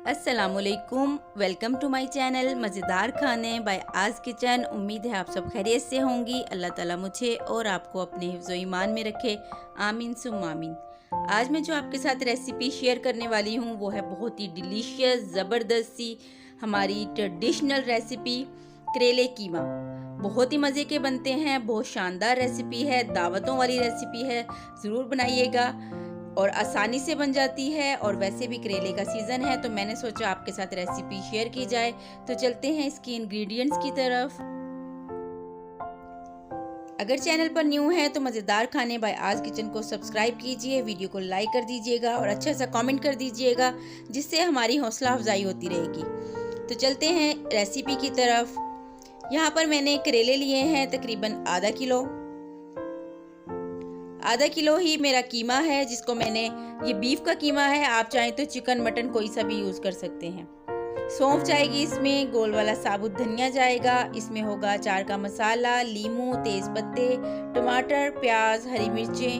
अस्सलाम वालेकुम, welcome to my channel मज़ेदार खाने बाय आज किचन। उम्मीद है आप सब खैरियत से होंगी। अल्लाह ताला मुझे और आपको अपने हिफ्ज़ व ईमान में रखे, आमीन सुम आमीन। आज मैं जो आपके साथ रेसिपी शेयर करने वाली हूँ वो है बहुत ही डिलीशियस, ज़बरदस्त सी हमारी ट्रेडिशनल रेसिपी करेले कीमा। बहुत ही मज़े के बनते हैं, बहुत शानदार रेसिपी है, दावतों वाली रेसिपी है, ज़रूर बनाइएगा और आसानी से बन जाती है। और वैसे भी करेले का सीज़न है तो मैंने सोचा आपके साथ रेसिपी शेयर की जाए। तो चलते हैं इसकी इंग्रेडिएंट्स की तरफ। अगर चैनल पर न्यू है तो मज़ेदार खाने बाय आज किचन को सब्सक्राइब कीजिए, वीडियो को लाइक कर दीजिएगा और अच्छा सा कमेंट कर दीजिएगा, जिससे हमारी हौसला अफजाई होती रहेगी। तो चलते हैं रेसिपी की तरफ। यहाँ पर मैंने करेले लिए हैं तकरीबन आधा किलो ही मेरा कीमा है, जिसको मैंने, ये बीफ का कीमा है, आप चाहें तो चिकन मटन कोई सा भी यूज़ कर सकते हैं। सौंफ जाएगी इसमें, गोल वाला साबुत धनिया जाएगा, इसमें होगा अचार का मसाला, लीमू, तेज पत्ते, टमाटर, प्याज, हरी मिर्चें,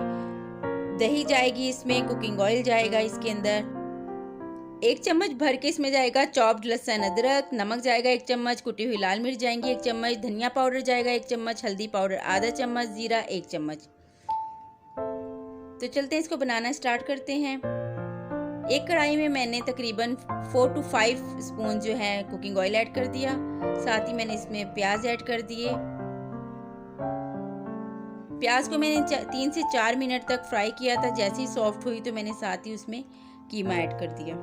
दही जाएगी इसमें, कुकिंग ऑयल जाएगा इसके अंदर, 1 चम्मच भर के इसमें जाएगा चॉप्ड लहसुन अदरक, नमक जाएगा 1 चम्मच, कुटी हुई लाल मिर्च जाएंगी 1 चम्मच, धनिया पाउडर जाएगा 1 चम्मच, हल्दी पाउडर आधा चम्मच, जीरा 1 चम्मच। तो चलते हैं इसको बनाना स्टार्ट करते हैं। एक कढ़ाई में मैंने तकरीबन 4 to 5 स्पून जो है कुकिंग ऑयल ऐड कर दिया। साथ ही मैंने इसमें प्याज ऐड कर दिए। प्याज को मैंने 3 से 4 मिनट तक फ्राई किया था। जैसे ही सॉफ्ट हुई तो मैंने साथ ही उसमें कीमा ऐड कर दिया।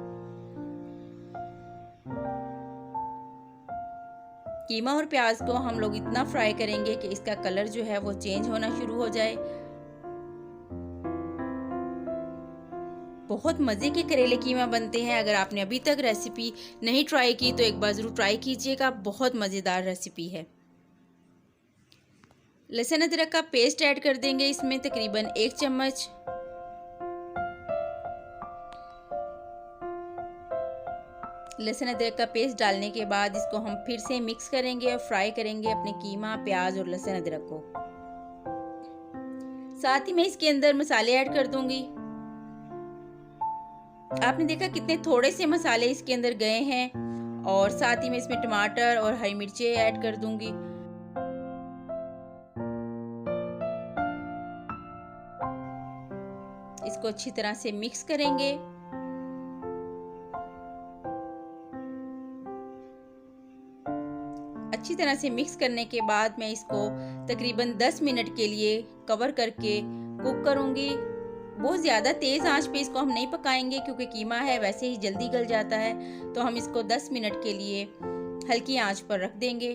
कीमा और प्याज को हम लोग इतना फ्राई करेंगे कि इसका कलर जो है वो चेंज होना शुरू हो जाए। बहुत मज़े के करेले कीमा बनते हैं। अगर आपने अभी तक रेसिपी नहीं ट्राई की तो एक बार ज़रूर ट्राई कीजिएगा, बहुत मज़ेदार रेसिपी है। लहसुन अदरक का पेस्ट ऐड कर देंगे इसमें तकरीबन 1 चम्मच। लहसुन अदरक का पेस्ट डालने के बाद इसको हम फिर से मिक्स करेंगे और फ्राई करेंगे अपने कीमा, प्याज और लहसुन अदरक को। साथ ही मैं इसके अंदर मसाले ऐड कर दूंगी। आपने देखा कितने थोड़े से मसाले इसके अंदर गए हैं। और साथ ही मैं इसमें टमाटर और हरी मिर्चें ऐड कर दूंगी। इसको अच्छी तरह से मिक्स करेंगे। अच्छी तरह से मिक्स करने के बाद मैं इसको तकरीबन 10 मिनट के लिए कवर करके कुक करूंगी। बहुत ज़्यादा तेज़ आंच पे इसको हम नहीं पकाएंगे क्योंकि कीमा है वैसे ही जल्दी गल जाता है। तो हम इसको 10 मिनट के लिए हल्की आंच पर रख देंगे।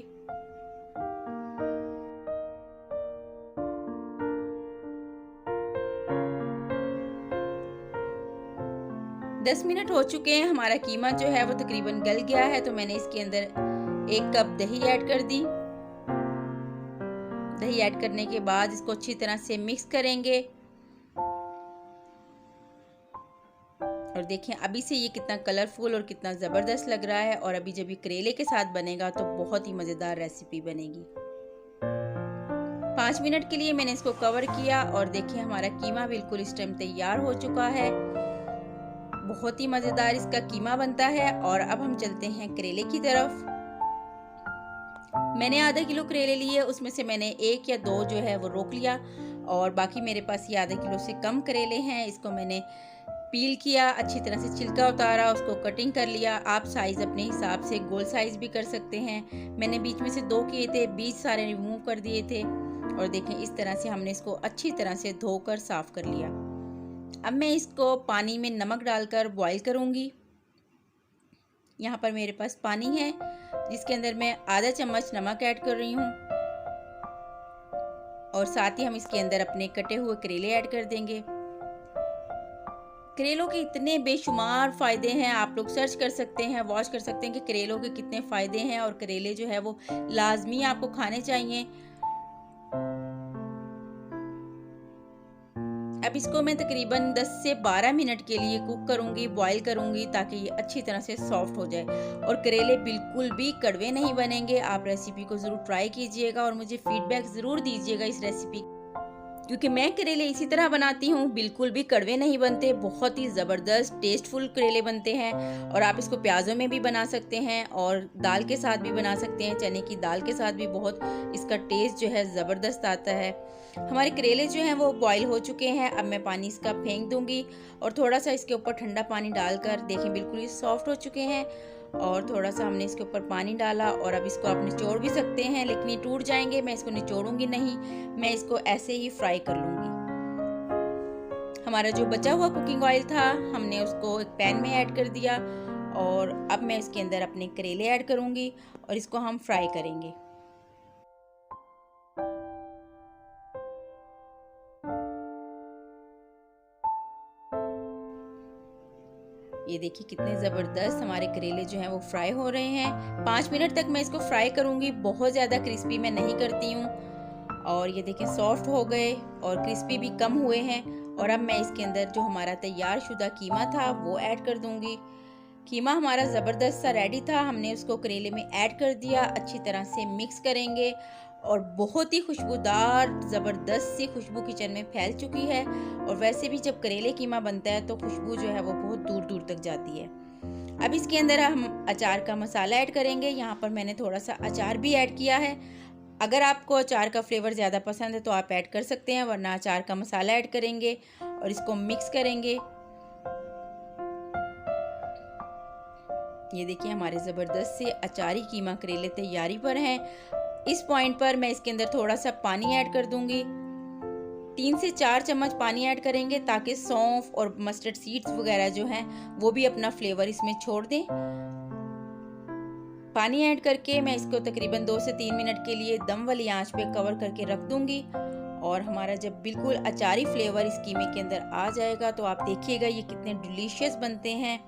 दस मिनट हो चुके हैं, हमारा कीमा जो है वो तकरीबन गल गया है। तो मैंने इसके अंदर 1 कप दही ऐड कर दी। दही ऐड करने के बाद इसको अच्छी तरह से मिक्स करेंगे। और देखें अभी से ये कितना कलरफुल और कितना ज़बरदस्त लग रहा है। और अभी जब ये करेले के साथ बनेगा तो बहुत ही मज़ेदार रेसिपी बनेगी। 5 मिनट के लिए मैंने इसको कवर किया और देखिए हमारा कीमा बिल्कुल इस टाइम तैयार हो चुका है। बहुत ही मज़ेदार इसका कीमा बनता है। और अब हम चलते हैं करेले की तरफ। मैंने आधा किलो करेले लिए, उसमें से मैंने 1 या 2 जो है वो रोक लिया और बाकी मेरे पास ये आधा किलो से कम करेले हैं। इसको मैंने पील किया, अच्छी तरह से छिलका उतारा, उसको कटिंग कर लिया। आप साइज़ अपने हिसाब से गोल साइज़ भी कर सकते हैं। मैंने बीच में से 2 किए थे, बीज सारे रिमूव कर दिए थे। और देखें इस तरह से हमने इसको अच्छी तरह से धोकर साफ़ कर लिया। अब मैं इसको पानी में नमक डालकर बॉईल करूँगी। यहाँ पर मेरे पास पानी है जिसके अंदर मैं आधा चम्मच नमक ऐड कर रही हूँ। और साथ ही हम इसके अंदर अपने कटे हुए करेले ऐड कर देंगे। करेलों के इतने बेशुमार फ़ायदे हैं, आप लोग सर्च कर सकते हैं, वॉच कर सकते हैं कि करेलों के कितने फ़ायदे हैं। और करेले जो है वो लाजमी आपको खाने चाहिए। अब इसको मैं तकरीबन 10 से 12 मिनट के लिए कुक करूँगी, बॉईल करूँगी, ताकि ये अच्छी तरह से सॉफ्ट हो जाए। और करेले बिल्कुल भी कड़वे नहीं बनेंगे। आप रेसिपी को ज़रूर ट्राई कीजिएगा और मुझे फीडबैक ज़रूर दीजिएगा इस रेसिपी। क्योंकि मैं करेले इसी तरह बनाती हूँ, बिल्कुल भी कड़वे नहीं बनते, बहुत ही ज़बरदस्त टेस्टफुल करेले बनते हैं। और आप इसको प्याज़ों में भी बना सकते हैं और दाल के साथ भी बना सकते हैं, चने की दाल के साथ भी बहुत इसका टेस्ट जो है ज़बरदस्त आता है। हमारे करेले जो हैं वो बॉईल हो चुके हैं। अब मैं पानी इसका फेंक दूंगी और थोड़ा सा इसके ऊपर ठंडा पानी डालकर, देखें बिल्कुल ये सॉफ्ट हो चुके हैं। और थोड़ा सा हमने इसके ऊपर पानी डाला और अब इसको आप निचोड़ भी सकते हैं, लेकिन ये टूट जाएंगे। मैं इसको निचोड़ूंगी नहीं, मैं इसको ऐसे ही फ्राई कर लूंगी। हमारा जो बचा हुआ कुकिंग ऑयल था हमने उसको एक पैन में ऐड कर दिया और अब मैं इसके अंदर अपने करेले ऐड करूंगी और इसको हम फ्राई करेंगे। ये देखिए कितने ज़बरदस्त हमारे करेले जो हैं वो फ्राई हो रहे हैं। 5 मिनट तक मैं इसको फ्राई करूंगी, बहुत ज़्यादा क्रिस्पी मैं नहीं करती हूँ। और ये देखें सॉफ्ट हो गए और क्रिस्पी भी कम हुए हैं। और अब मैं इसके अंदर जो हमारा तैयार शुदा कीमा था वो ऐड कर दूंगी। कीमा हमारा ज़बरदस्त सा रेडी था, हमने उसको करेले में ऐड कर दिया, अच्छी तरह से मिक्स करेंगे और बहुत ही खुशबूदार ज़बरदस्त सी खुशबू किचन में फैल चुकी है। और वैसे भी जब करेले कीमा बनता है तो खुशबू जो है वो बहुत दूर दूर तक जाती है। अब इसके अंदर हम अचार का मसाला ऐड करेंगे। यहाँ पर मैंने थोड़ा सा अचार भी ऐड किया है। अगर आपको अचार का फ्लेवर ज़्यादा पसंद है तो आप ऐड कर सकते हैं, वरना अचार का मसाला ऐड करेंगे और इसको मिक्स करेंगे। ये देखिए हमारे ज़बरदस्त से अचारी कीमा करेले तैयारी पर हैं। इस पॉइंट पर मैं इसके अंदर थोड़ा सा पानी ऐड कर दूंगी। 3 से 4 चम्मच पानी ऐड करेंगे ताकि सौंफ और मस्टर्ड सीड्स वगैरह जो हैं वो भी अपना फ्लेवर इसमें छोड़ दें। पानी ऐड करके मैं इसको तकरीबन 2 से 3 मिनट के लिए दम वाली आंच पे कवर करके रख दूंगी। और हमारा जब बिल्कुल अचारी फ्लेवर इस कीमे के अंदर आ जाएगा तो आप देखिएगा ये कितने डिलीशियस बनते हैं।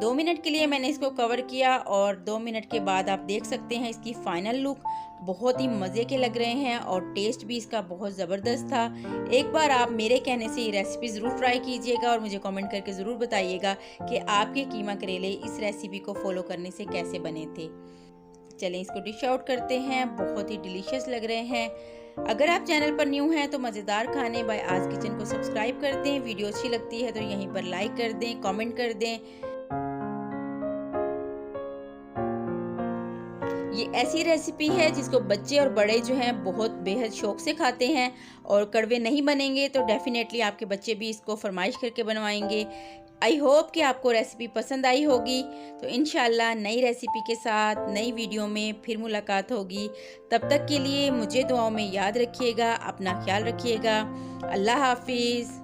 2 मिनट के लिए मैंने इसको कवर किया और 2 मिनट के बाद आप देख सकते हैं इसकी फाइनल लुक बहुत ही मज़े के लग रहे हैं और टेस्ट भी इसका बहुत ज़बरदस्त था। एक बार आप मेरे कहने से ये रेसिपी ज़रूर ट्राई कीजिएगा और मुझे कमेंट करके ज़रूर बताइएगा कि आपके कीमा करेले इस रेसिपी को फॉलो करने से कैसे बने थे। चलें इसको डिश आउट करते हैं, बहुत ही डिलीशियस लग रहे हैं। अगर आप चैनल पर न्यू हैं तो मज़ेदार खाने बाय आज किचन को सब्सक्राइब कर दें। वीडियो अच्छी लगती है तो यहीं पर लाइक कर दें, कमेंट कर दें। ये ऐसी रेसिपी है जिसको बच्चे और बड़े जो हैं बहुत बेहद शौक से खाते हैं और कड़वे नहीं बनेंगे तो डेफिनेटली आपके बच्चे भी इसको फरमाइश करके बनवाएंगे। आई होप कि आपको रेसिपी पसंद आई होगी। तो इंशाल्लाह नई रेसिपी के साथ नई वीडियो में फिर मुलाकात होगी। तब तक के लिए मुझे दुआओं में याद रखिएगा, अपना ख्याल रखिएगा। अल्लाह हाफिज़।